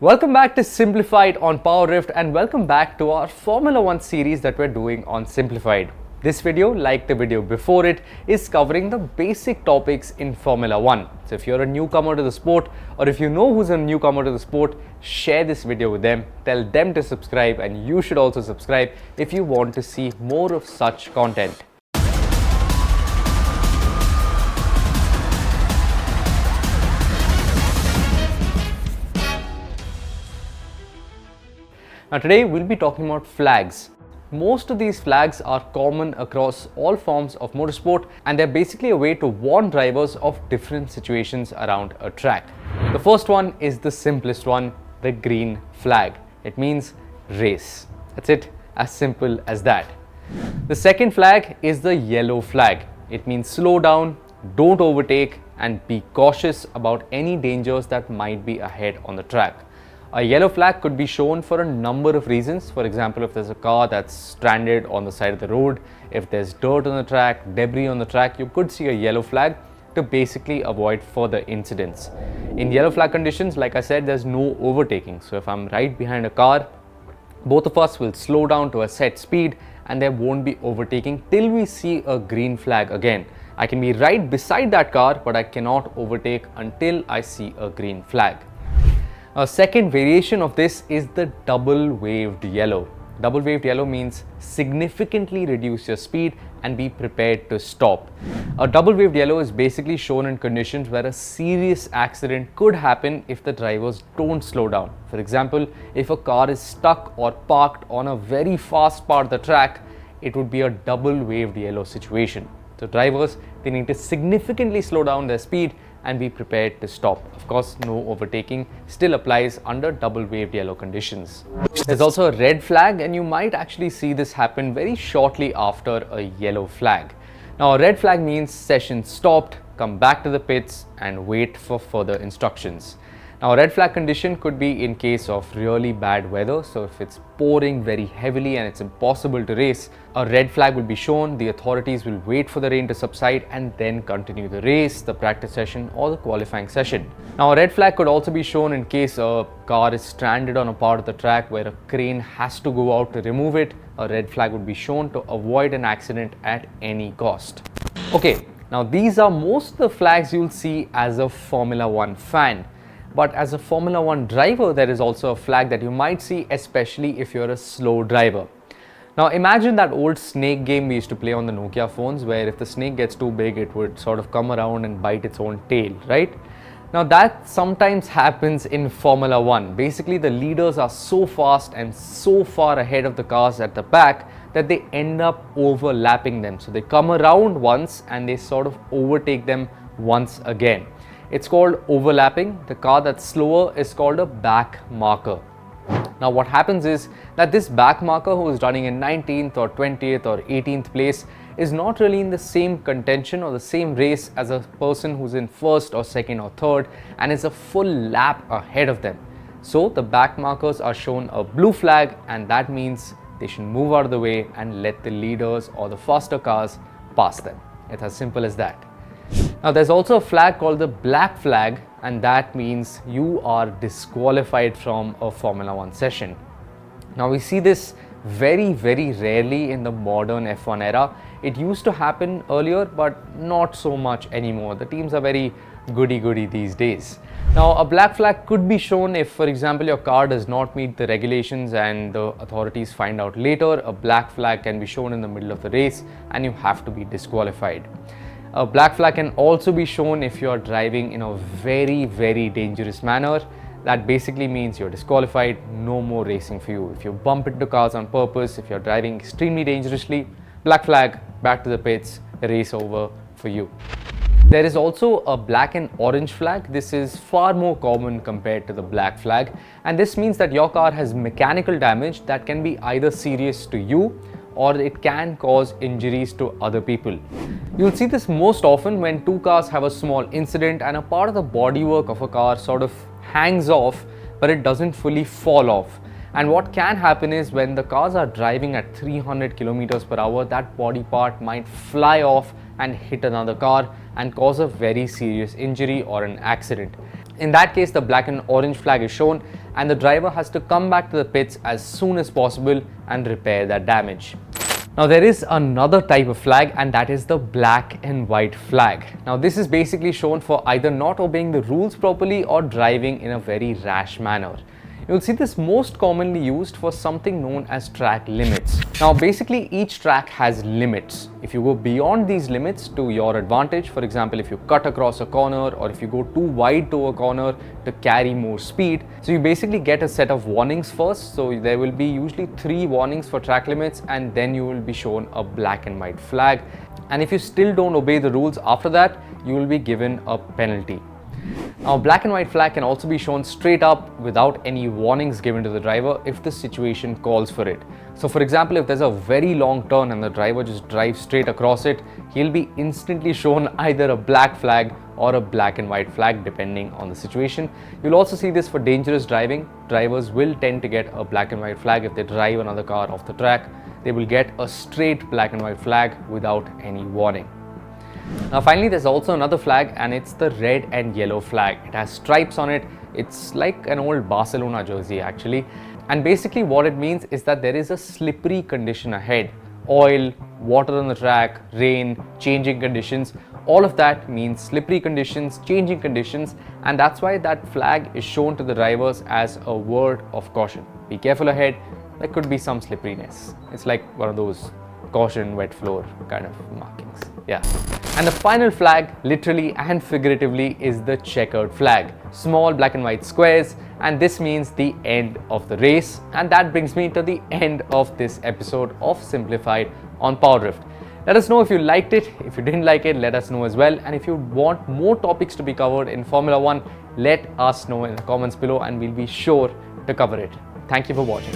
Welcome back to Simplified on Power Rift, and welcome back to our Formula 1 series that we're doing on Simplified. This video, like the video before it, is covering the basic topics in Formula 1. So if you're a newcomer to the sport, or if you know who's a newcomer to the sport, share this video with them, tell them to subscribe, and you should also subscribe if you want to see more of such content. Now today we'll be talking about flags. Most of these flags are common across all forms of motorsport, and they're basically a way to warn drivers of different situations around a track. The first one is the simplest one, the green flag. It means race. That's it, as simple as that. The second flag is the yellow flag. It means slow down, don't overtake, and be cautious about any dangers that might be ahead on the track. A yellow flag could be shown for a number of reasons. For example, if there's a car that's stranded on the side of the road, if there's dirt on the track, debris on the track, you could see a yellow flag to basically avoid further incidents. In yellow flag conditions, like I said, there's no overtaking. So if I'm right behind a car, both of us will slow down to a set speed and there won't be overtaking till we see a green flag again. I can be right beside that car, but I cannot overtake until I see a green flag. A second variation of this is the double waved yellow. Double waved yellow means significantly reduce your speed and be prepared to stop. A double waved yellow is basically shown in conditions where a serious accident could happen if the drivers don't slow down. For example, if a car is stuck or parked on a very fast part of the track, it would be a double waved yellow situation. So drivers, they need to significantly slow down their speed and be prepared to stop. Of course, no overtaking still applies under double waved yellow conditions. There's also a red flag, and you might actually see this happen very shortly after a yellow flag. Now, a red flag means session stopped, come back to the pits and wait for further instructions. Now, a red flag condition could be in case of really bad weather. So if it's pouring very heavily and it's impossible to race, a red flag will be shown. The authorities will wait for the rain to subside and then continue the race, the practice session or the qualifying session. Now, a red flag could also be shown in case a car is stranded on a part of the track where a crane has to go out to remove it. A red flag would be shown to avoid an accident at any cost. Okay, now these are most of the flags you'll see as a Formula 1 fan. But as a Formula 1 driver, there is also a flag that you might see, especially if you're a slow driver. Now imagine that old snake game we used to play on the Nokia phones, where if the snake gets too big, it would sort of come around and bite its own tail, right? Now that sometimes happens in Formula 1. Basically, the leaders are so fast and so far ahead of the cars at the back that they end up overlapping them. So they come around once and they sort of overtake them once again. It's called overlapping. The car that's slower is called a back marker. Now what happens is that this back marker, who is running in 19th or 20th or 18th place, is not really in the same contention or the same race as a person who's in first or second or third and is a full lap ahead of them. So the back markers are shown a blue flag, and that means they should move out of the way and let the leaders or the faster cars pass them. It's as simple as that. Now there's also a flag called the black flag, and that means you are disqualified from a Formula 1 session. Now we see this very rarely in the modern F1 era. It used to happen earlier, but not so much anymore. The teams are very goody these days. Now a black flag could be shown if, for example, your car does not meet the regulations and the authorities find out later. A black flag can be shown in the middle of the race and you have to be disqualified. A black flag can also be shown if you are driving in a very dangerous manner. That basically means you're disqualified, no more racing for you. If you bump into cars on purpose, if you're driving extremely dangerously, black flag, back to the pits, race over for you. There is also a black and orange flag. This is far more common compared to the black flag, and this means that your car has mechanical damage that can be either serious to you or it can cause injuries to other people. You'll see this most often when two cars have a small incident and a part of the bodywork of a car sort of hangs off, but it doesn't fully fall off. And what can happen is when the cars are driving at 300 kilometers per hour, that body part might fly off and hit another car and cause a very serious injury or an accident. In that case, the black and orange flag is shown, and the driver has to come back to the pits as soon as possible and repair that damage. Now there is another type of flag, and that is the black and white flag. Now this is basically shown for either not obeying the rules properly or driving in a very rash manner. You'll see this most commonly used for something known as track limits. Now basically each track has limits. If you go beyond these limits to your advantage, for example if you cut across a corner or if you go too wide to a corner to carry more speed, so you basically get a set of warnings first. So there will be usually 3 warnings for track limits, and then you will be shown a black and white flag. And if you still don't obey the rules after that, you will be given a penalty. Now, black and white flag can also be shown straight up without any warnings given to the driver if the situation calls for it. So for example, if there's a very long turn and the driver just drives straight across it, he'll be instantly shown either a black flag or a black and white flag depending on the situation. You'll also see this for dangerous driving. Drivers will tend to get a black and white flag if they drive another car off the track. They will get a straight black and white flag without any warning. Now finally, there's also another flag, and it's the red and yellow flag. It has stripes on it. It's like an old Barcelona jersey actually. And basically what it means is that there is a slippery condition ahead. Oil, water on the track, rain, changing conditions, all of that means slippery conditions, changing conditions, and that's why that flag is shown to the drivers as a word of caution. Be careful ahead, there could be some slipperiness. It's like one of those caution, wet floor kind of markings. Yeah. And the final flag, literally and figuratively, is the checkered flag. Small black and white squares, and this means the end of the race. And that brings me to the end of this episode of Simplified on Power Drift. Let us know if you liked it. If you didn't like it, let us know as well. And if you want more topics to be covered in Formula One, let us know in the comments below and we'll be sure to cover it. Thank you for watching.